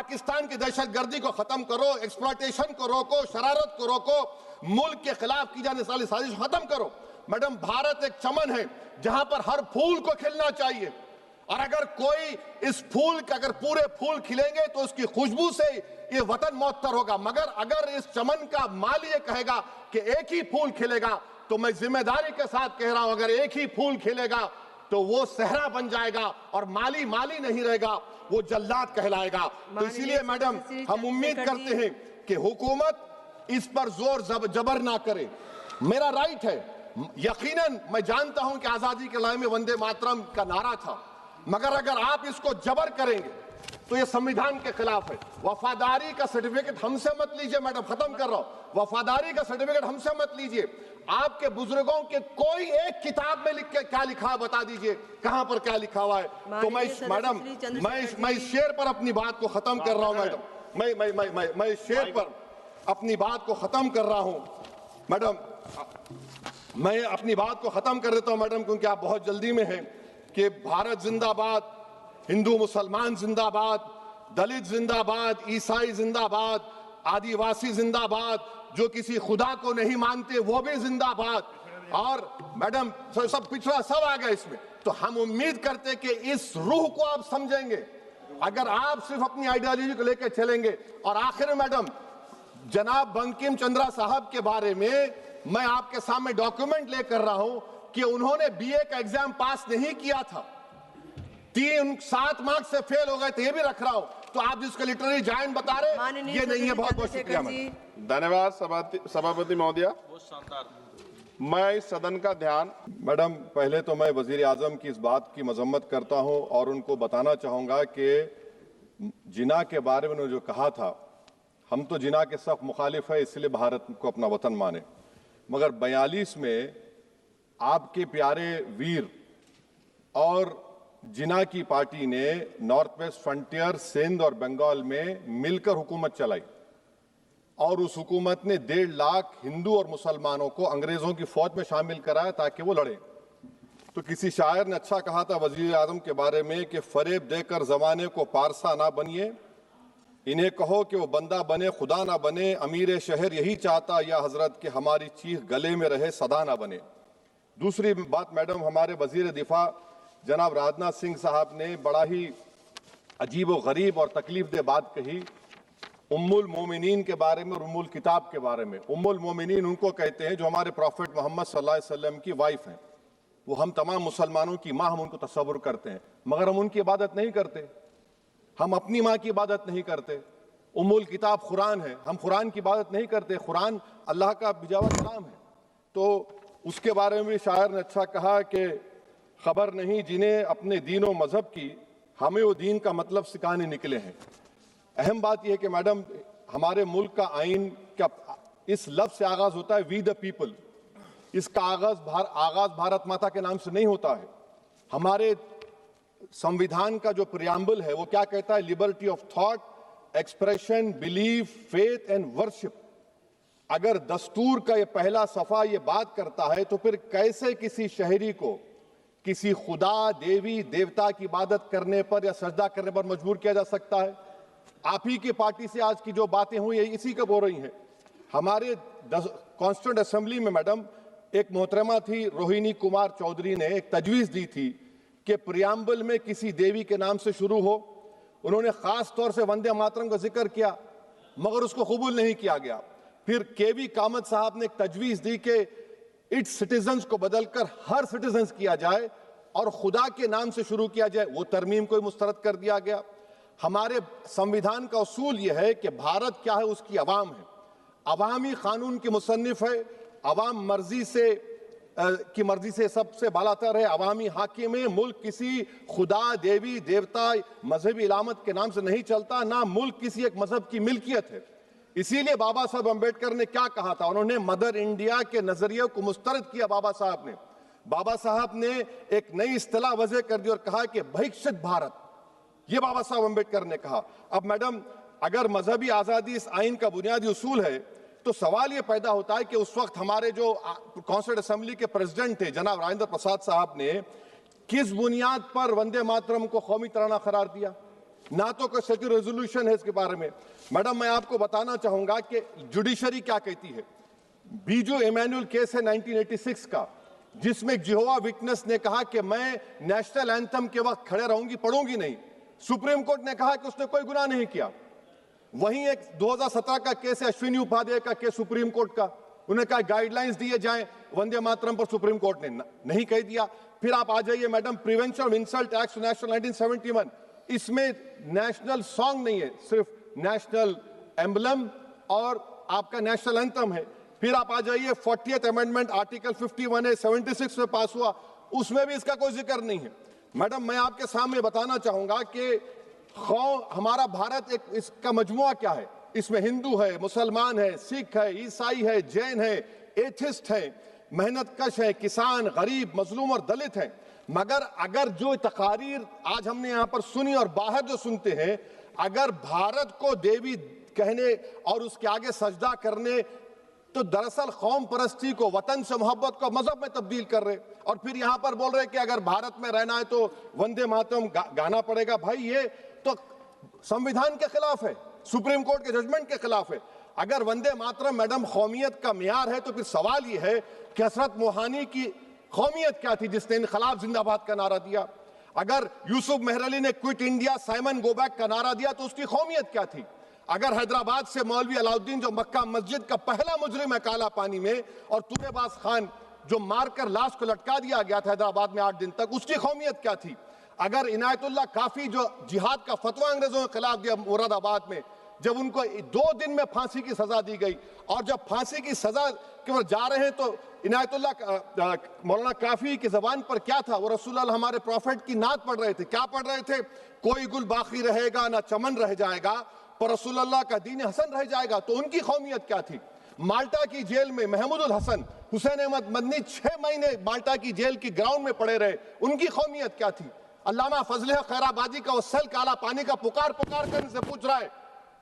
पाकिस्तान की दहशतगर्दी को खत्म करो, एक्सप्लॉयटेशन को रोको, शरारत को रोको, मुल्क के खिलाफ की जाने वाली साजिश खत्म करो। मैडम, भारत एक चमन है जहां पर हर फूल को खिलना चाहिए, और अगर कोई इस फूल के अगर पूरे फूल खिलेंगे तो उसकी खुशबू से ये वतन मौतर होगा। मगर अगर इस चमन का माली ये कहेगा कि एक ही फूल खिलेगा, तो मैं जिम्मेदारी के साथ कह रहा हूं, अगर एक ही फूल खिलेगा तो वो सहरा बन जाएगा और माली माली नहीं रहेगा, वो जल्लाद कहलाएगा। तो इसीलिए मैडम, हम उम्मीद करते हैं कि हुकूमत इस पर जोर जबर ना करे। मेरा राइट है, यकीनन मैं जानता हूं कि आजादी के लड़ाई में वंदे मातरम का नारा था, मगर अगर आप इसको जबर करेंगे तो ये संविधान के खिलाफ है। वफादारी का सर्टिफिकेट हमसे मत लीजिए मैडम, खत्म कर रहा हूं। वफादारी का सर्टिफिकेट हमसे मत लीजिए। आपके बुजुर्गों के कोई एक किताब में लिख के क्या लिखा है बता दीजिए, कहां पर क्या लिखा हुआ है। तो मैं मैडम, मैं इस शेर पर अपनी बात को खत्म कर रहा हूं मैडम। मैं इस शेर पर अपनी बात को खत्म कर रहा हूं मैडम। मैं अपनी बात को खत्म कर देता हूं मैडम, क्योंकि आप बहुत जल्दी में हैं। कि भारत जिंदाबाद, हिंदू मुसलमान जिंदाबाद, दलित जिंदाबाद, ईसाई जिंदाबाद, आदिवासी जिंदाबाद, जो किसी खुदा को नहीं मानते वो भी जिंदाबाद, और मैडम सब पिछड़ा सब आ गया इसमें। तो हम उम्मीद करते कि इस रूह को आप समझेंगे, अगर आप सिर्फ अपनी आइडियोलॉजी को लेकर चलेंगे। और आखिर में मैडम, जनाब बंकिम चंद्रा साहब के बारे में मैं आपके सामने डॉक्यूमेंट लेकर रहा हूं कि उन्होंने बीए का एग्जाम पास नहीं किया था, 7 मार्क्स से फेल हो गए थे, ये भी रख रहा हूं। तो आप जिसको लिटरेरी जायंट बता रहे, ये नहीं है। बहुत बहुत शुक्रिया मैडम। धन्यवाद सभापति महोदया। मैं इस सदन का ध्यान, मैडम, पहले तो मैं वजीर आजम की इस बात की मजम्मत करता हूं और उनको बताना चाहूंगा कि जिना के बारे में उन्होंने जो कहा था, हम तो जिना के सख्त मुखालिफ है, इसलिए भारत को अपना वतन माने। मगर 42 में आपके प्यारे वीर और जिना की पार्टी ने नॉर्थ वेस्ट फ्रंटियर, सिंध और बंगाल में मिलकर हुकूमत चलाई, और उस हुकूमत ने 1.5 लाख हिंदू और मुसलमानों को अंग्रेजों की फौज में शामिल कराया ताकि वो लड़े। तो किसी शायर ने अच्छा कहा था वजीर आजम के बारे में कि फरेब देकर जमाने को पारसा ना बनिए, इन्हें कहो कि वो बंदा बने खुदा ना बने, अमीर शहर यही चाहता या हजरत कि हमारी चीख गले में रहे सदा ना बने। दूसरी बात मैडम, हमारे वजीर दिफा जनाब राजनाथ सिंह साहब ने बड़ा ही अजीब व गरीब और तकलीफ दे बात कही उम्मुल मोमिनीन के बारे में और उम्मुल किताब के बारे में। उम्मुल मोमिनीन उनको कहते हैं जो हमारे प्रॉफिट मोहम्मद सल्लल्लाहु अलैहि वसल्लम की वाइफ हैं। वो हम तमाम मुसलमानों की माँ, हम उनको तस्वुर करते हैं, मगर हम उनकी इबादत नहीं करते। हम अपनी माँ की इबादत नहीं करते। उम्मुल किताब कुरान है, हम कुरान की इबादत नहीं करते। कुरान अल्लाह का भिजावा कलाम है। तो उसके बारे में भी शायर ने अच्छा कहा कि खबर नहीं जिन्हें अपने दीन और मजहब की, हमें वो दीन का मतलब सिखाने निकले हैं। अहम बात यह है कि मैडम, हमारे मुल्क का आइन का इस लफ्ज से आगाज होता है, वी द पीपल। इसका आगाज भारत माता के नाम से नहीं होता है। हमारे संविधान का जो प्रियम्बल है वो क्या कहता है? Liberty of thought, expression, belief, faith and worship. अगर दस्तूर का ये पहला सफा ये बात करता है, तो फिर कैसे किसी शहरी को किसी खुदा, देवी, देवता की इबादत करने पर या सजदा करने पर मजबूर किया जा सकता है? आप ही की पार्टी से आज की जो बातें हुई है इसी का बोल रही हैं। हमारे कॉन्स्टिट्यूंट असेंबली में मैडम एक मोहतरमा थी रोहिणी कुमार चौधरी ने एक तजवीज़ दी थी कि प्रियम्बल में किसी देवी के नाम से शुरू हो। उन्होंने खास तौर से वंदे मातरम का जिक्र किया, मगर उसको कबूल नहीं किया गया। फिर केवी कामत साहब ने एक तजवीज़ दी कि इट्स सिटीजन्स को बदलकर हर सिटीजन्स किया जाए और खुदा के नाम से शुरू किया जाए, वो तरमीम को मुस्तरद कर दिया गया। हमारे संविधान का उसूल यह है कि भारत क्या है, उसकी अवाम है, अवामी कानून की मुसन्निफ है, अवाम मर्जी से सबसे बालातर है, अवामी हाकिम है। मुल्क किसी खुदा, देवी, देवता, मजहबी इलामत के नाम से नहीं चलता, ना मुल्क किसी एक मजहब की मिल्कियत है। इसीलिए बाबा साहब अम्बेडकर ने क्या कहा था, उन्होंने मदर इंडिया के नजरिए को मुस्तरद किया। बाबा साहब ने एक नई इस्तिलाह वजह कर दी और कहा कि भैक्षित भारत, ये बाबा साहब अम्बेडकर ने कहा। अब मैडम, अगर मजहबी आजादी इस आइन का बुनियादी उसूल है, तो सवाल यह पैदा होता है कि उस वक्त हमारे जो कॉन्स्टिट्यूंट असेंबली के प्रेसिडेंट थे जनाब राजेंद्र प्रसाद साहब ने किस बुनियाद पर वंदे मातरम को कौमी तराना करार दिया? ना तो कोई सिक्योरिटी रेजोल्यूशन है इसके बारे में। मैडम, मैं आपको बताना चाहूंगा कि जुडिशरी क्या कहती है। बीजू इमैनुअल केस है 1986 का, जिसमें जिहोवा विटनेस ने कहा कि मैं नेशनल एंथम के वक्त खड़े रहूंगी, पढ़ूंगी नहीं। सुप्रीम कोर्ट ने कहा कि उसने कोई गुनाह नहीं किया। वहीं एक 2017 का केस है अश्विनी उपाध्याय का केस सुप्रीम कोर्ट का, उन्हें कहा गाइडलाइंस दिए जाएं वंदे मातरम पर, सुप्रीम कोर्ट ने नहीं कह दिया। फिर आप आ जाइए madam, prevention of insult act national 1971, इसमें नेशनल सॉन्ग नहीं है, सिर्फ नेशनल एम्बलम और आपका नेशनल एंथम है। फिर आप आ जाइए 40th अमेंडमेंट आर्टिकल 51 है, 76 में पास हुआ, उसमें भी इसका कोई जिक्र नहीं है। मैडम, मैं आपके सामने बताना चाहूंगा कि हमारा भारत एक इसका मजमुआ क्या है, इसमें हिंदू है, मुसलमान है, सिख है, ईसाई है, जैन है, एथिस्ट है, मेहनतकश है, किसान, गरीब, मजलूम और दलित है। मगर अगर जो तकारीर आज हमने यहां पर सुनी और बाहर जो सुनते हैं, अगर भारत को देवी कहने और उसके आगे सजदा करने, तो दरअसल कौम परस्ती को, वतन से मोहब्बत को मजहब में तब्दील कर रहे, और फिर यहां पर बोल रहे कि अगर भारत में रहना है तो वंदे मातरम गाना पड़ेगा। भाई, ये तो संविधान के खिलाफ है, सुप्रीम कोर्ट के जजमेंट के खिलाफ है। अगर वंदे मातरम मैडम कौमियत का मियार है, तो फिर सवाल ये है कि हसरत मोहानी की कौमियत क्या थी जिसने इनकलाब जिंदाबाद का नारा दिया? अगर यूसुफ मेहरली ने quit India Simon go back का नारा दिया तो उसकी कौमियत क्या थी? अगर हैदराबाद से मौलवी अलाउद्दीन जो मक्का मस्जिद का पहला मुजरिम है काला पानी में, और तुरेबाज खान जो मारकर लाश को लटका दिया गया था हैदराबाद में 8 दिन तक, उसकी कौमियत क्या थी? अगर इनायतुल्लाह काफी जो जिहाद का फतवा अंग्रेजों के खिलाफ दिया मुरादाबाद में, जब उनको 2 दिन में फांसी की सजा दी गई, और जब फांसी की सजा के ओर जा रहे हैं तो इनायतुल्लाह मौलाना काफी की जबान पर क्या था? वो रसूलुल्लाह हमारे प्रॉफिट की नात पढ़ रहे थे। क्या पढ़ रहे थे? कोई गुल बाकी रहेगा ना चमन रह जाएगा, पर रसूलुल्लाह का दीन हसन रह जाएगा। तो उनकी कौमियत क्या थी? माल्टा की जेल में महमूदुल हसन, हुसैन अहमद मदनी 6 महीने माल्टा की जेल की ग्राउंड में पड़े रहे, उनकी कौमियत क्या थी? अल्लामा फजल खैराबादी का वो सेल काला पानी का पुकार कर इनसे पूछ रहा है,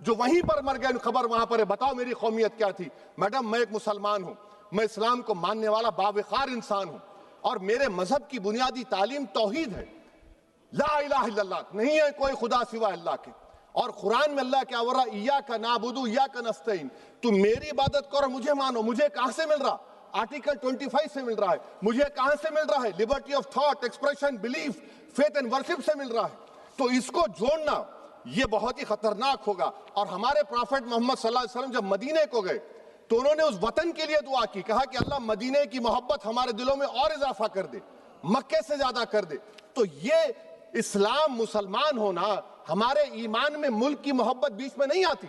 जो वहीं पर मर गए, खबर वहां पर है, बताओ मेरी कौमियत क्या थी? मैडम, मैं एक मुसलमान हूं, मैं इस्लाम को मानने वाला बावकार इंसान हूं, और मेरे मजहब की बुनियादी तालीम तौहीद है, ला इलाहा इल्लल्लाह, नहीं है कोई खुदा सिवा अल्लाह के। और कुरान में अल्लाह क्या बोल रहा? इय्याका नाबुदु इय्याका नस्तईन, तुम मेरी इबादत करो, मुझे मानो। मुझे कहां से मिल रहा? आर्टिकल 25 से मिल रहा है। मुझे कहां से मिल रहा है? Liberty of thought, expression, belief, faith and worship से मिल रहा है। तो इसको जोड़ना ये बहुत ही खतरनाक होगा। और हमारे प्रॉफेट मोहम्मद सल्लल्लाहु अलैहि वसल्लम जब मदीने को गए तो उन्होंने उस वतन के लिए दुआ की, कहा कि अल्लाह मदीने की मोहब्बत हमारे दिलों में और इजाफा कर दे, मक्के से ज्यादा कर दे। तो ये इस्लाम, मुसलमान होना, हमारे ईमान में मुल्क की मोहब्बत बीच में नहीं आती,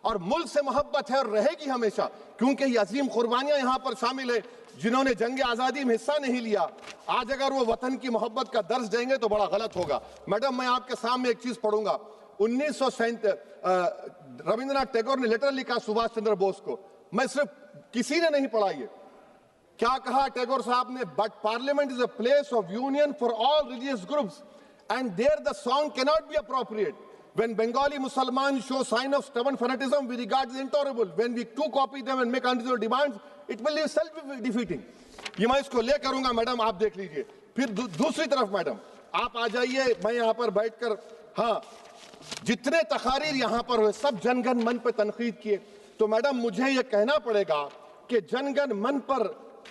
और मुल्क से मोहब्बत है और रहेगी हमेशा, क्योंकि ये अजीम कुर्बानियां यहां पर शामिल है जिन्होंने जंग आजादी में हिस्सा नहीं लिया। आज अगर वो वतन की मोहब्बत का दर्ज देंगे तो बड़ा गलत होगा। मैडम, मैं आपके सामने एक चीज पढ़ूंगा। 1937 रविंद्रनाथ टैगोर ने लेटर लिखा सुभाष चंद्र बोस को, मैं सिर्फ किसी ने नहीं पढ़ा ये। क्या कहा टैगोर साहब ने? But parliament is a place of union for all religious groups and there the song cannot be appropriate. When Bengali Muslims show sign of stubborn fanatism, we regard it intolerable. When we too copy them and make unreasonable demands, it will be self-defeating. ये मैं इसको ले करूंगा madam, आप देख लीजिए। फिर दूसरी तरफ मैडम आप आ जाइए, मैं यहाँ पर बैठकर, हाँ, जितने तकारीर यहाँ पर हुए सब जनगण मन पर तनकीद किए। तो मैडम मुझे ये कहना पड़ेगा कि जनगण मन पर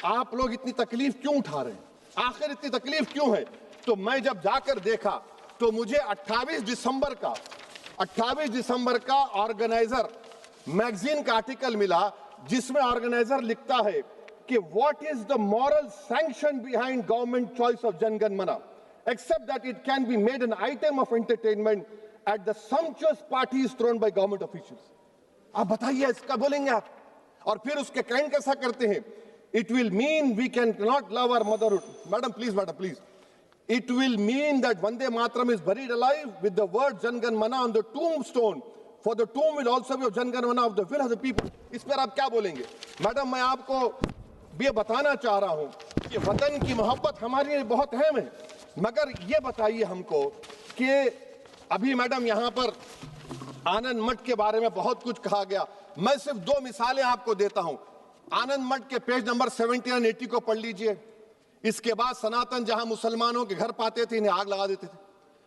आप लोग इतनी तकलीफ क्यों उठा रहे हैं? आखिर इतनी तकलीफ क्यों है? तो मैं जब जाकर देखा तो मुझे 28 दिसंबर का ऑर्गेनाइजर मैगजीन का आर्टिकल मिला, जिसमें ऑर्गेनाइजर लिखता है कि what is the moral sanction behind government choice of Janagana Mana, except that it can be made an item of entertainment at the sumptuous parties thrown by government officials. आप बताइए, इसका बोलेंगे आप? और फिर उसके काइंड कैसा करते हैं? It will mean we can not love our motherhood. Madam please, it will mean that Vande Mataram is buried alive with the word Jan Gan Mana on the tombstone, for the tomb will also be of Jan Gan Mana of the will of the people. इस पर आप क्या बोलेंगे? Madam, मैं आपको ये बताना चाह रहा हूं कि वतन की मोहब्बत हमारे लिए बहुत अहम है, मगर ये बताइए हमको कि अभी मैडम यहाँ पर आनंद मठ के बारे में बहुत कुछ कहा गया। मैं सिर्फ 2 मिसालें आपको देता हूं। आनंद मठ के पेज नंबर 70 और 80 को पढ़ लीजिए। इसके बाद सनातन जहां मुसलमानों के घर पाते थे, इन्हें आग लगा देते थे।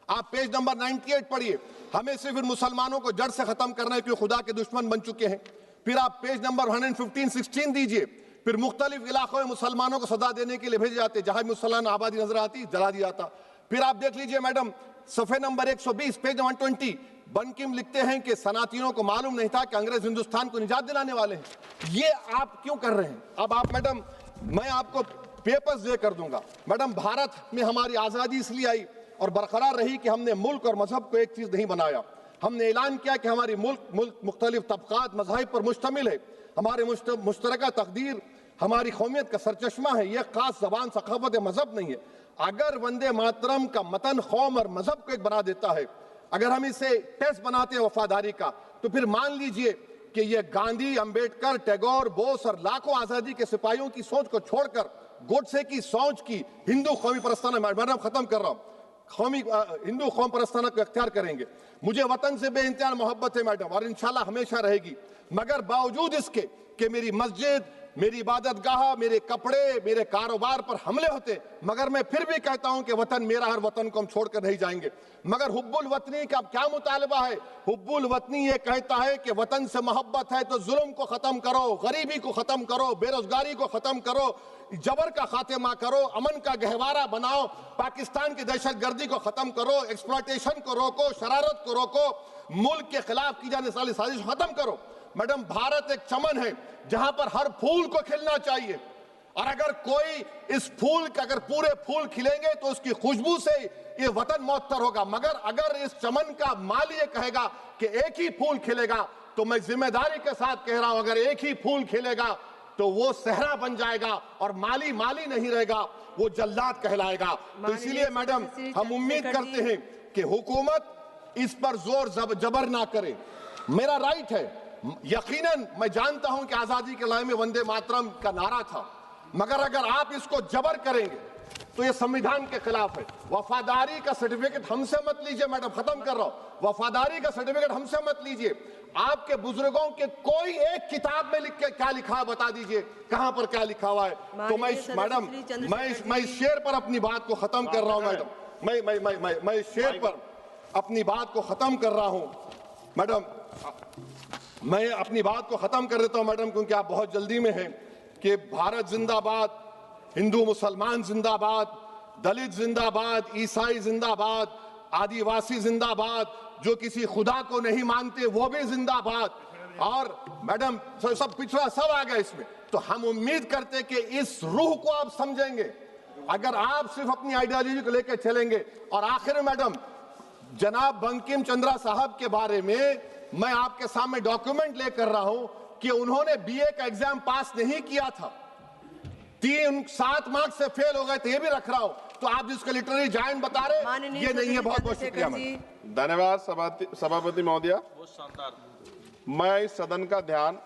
आप पेज नंबर 98 पढ़िए, हमें सिर्फ इन मुसलमानों को जड़ से खत्म करना है क्योंकि खुदा के दुश्मन बन चुके हैं। फिर आप पेज नंबर 115-16 दीजिए, फिर मुख्तलिफ इलाकों में मुसलमानों को सजा देने के लिए भेजे जाते, जहां मुसलमान आबादी नजर आती जला दिया जाता। फिर आप देख लीजिए मैडम, सफे नंबर 120 पेज 120, बंकिम लिखते हैं कि सनातियों को मालूम नहीं था कि अंग्रेज हिंदुस्तान को निजात दिलाने वाले हैं। ये आप क्यों कर रहे हैं? अब आप मैडम, मैं आपको पेपर्स दे कर दूंगा मैडम, भारत में हमारी आजादी इसलिए आई और बरकरार रही कि हमने मुल्क और मजहब को एक चीज नहीं बनाया। हमने ऐलान किया कि हमारी मुल्क मुख्तलिफ तबकात मज़ाहिब पर मुश्तमिल है, हमारे मुश्तरका तकदीर हमारी कौमियत का सरचश्मा है, यह खास जबान सखावत मजहब नहीं है। अगर वंदे मातरम का मतन कौम और मजहब को एक बना देता है, अगर हम इसे टेस्ट बनाते हैं वफादारी का, तो फिर मान लीजिए कि यह गांधी, अंबेडकर, टैगोर, बोस और लाखों आजादी के सिपाहियों की सोच को छोड़कर गोडसे की सोच की हिंदू कौमी परस्ताना, मैडम खत्म कर रहा हूं, हिंदू कौम परस्ताना को अख्तियार करेंगे। मुझे वतन से बेइंतहा मोहब्बत है मैडम, और इंशाल्लाह हमेशा रहेगी, मगर बावजूद इसके कि मेरी मस्जिद, मेरी इबादतगाह, मेरे कपड़े, मेरे कारोबार पर हमले होते, मगर मैं फिर भी कहता हूं कि वतन मेरा, हर वतन को हम छोड़कर नहीं जाएंगे। मगर हुब्बुल वतनी का क्या मुतालबा है? हुब्बुल वतनी ये कहता है कि वतन से मोहब्बत है तो जुल्म को खत्म करो, गरीबी को खत्म करो, बेरोजगारी को खत्म करो, जबर का खात्मा करो, अमन का गहवारा बनाओ, पाकिस्तान की दहशतगर्दी को खत्म करो, एक्सप्लॉयटेशन को रोको, शरारत को रोको, मुल्क के खिलाफ की जाने वाली साजिश खत्म करो। मैडम, भारत एक चमन है जहां पर हर फूल को खिलना चाहिए, और अगर कोई इस फूल का, अगर पूरे फूल खिलेंगे तो उसकी खुशबू से ये वतन मौतर होगा, मगर अगर इस चमन का माली ये कहेगा कि एक ही फूल खिलेगा, तो मैं जिम्मेदारी के साथ कह रहा हूं, अगर एक ही फूल खिलेगा तो वो सहरा बन जाएगा और माली माली नहीं रहेगा, वो जल्लाद कहलाएगा। तो इसीलिए मैडम, हम उम्मीद करते हैं कि हुकूमत इस पर जोर जबर ना करे। मेरा राइट है, यकीनन मैं जानता हूं कि आजादी के लड़ाई में वंदे मातरम का नारा था, मगर अगर आप इसको जबर करेंगे तो ये संविधान के खिलाफ है। वफादारी का सर्टिफिकेट हमसे मत लीजिए मैडम, खत्म कर रहा हूं, वफादारी का सर्टिफिकेट हमसे मत लीजिए। आपके बुजुर्गों के कोई एक किताब में लिख के क्या लिखा है बता दीजिए, कहां पर क्या लिखा हुआ है। तो मैडम, मैं इस शेर पर अपनी बात को खत्म कर रहा हूं मैडम, मैं इस शेर पर अपनी बात को खत्म कर रहा हूं मैडम, मैं अपनी बात को खत्म कर देता हूं मैडम, क्योंकि आप बहुत जल्दी में हैं। कि भारत जिंदाबाद, हिंदू मुसलमान जिंदाबाद, दलित जिंदाबाद, ईसाई जिंदाबाद, आदिवासी जिंदाबाद, जो किसी खुदा को नहीं मानते वो भी जिंदाबाद, और मैडम सब पिछड़ा सब आ गया इसमें। तो हम उम्मीद करते कि इस रूह को आप समझेंगे, अगर आप सिर्फ अपनी आइडियोलॉजी को लेकर चलेंगे। और आखिर में मैडम, जनाब बंकिम चंद्रा साहब के बारे में मैं आपके सामने डॉक्यूमेंट लेकर रहा हूं कि उन्होंने बीए का एग्जाम पास नहीं किया था, 7 मार्क्स से फेल हो गए थे, ये भी रख रहा हूं। तो आप जिसको लिटरेरी जायंट बता रहे, ये नहीं है। बहुत बहुत शुक्रिया। धन्यवाद सभापति महोदया। मैं इस सदन का ध्यान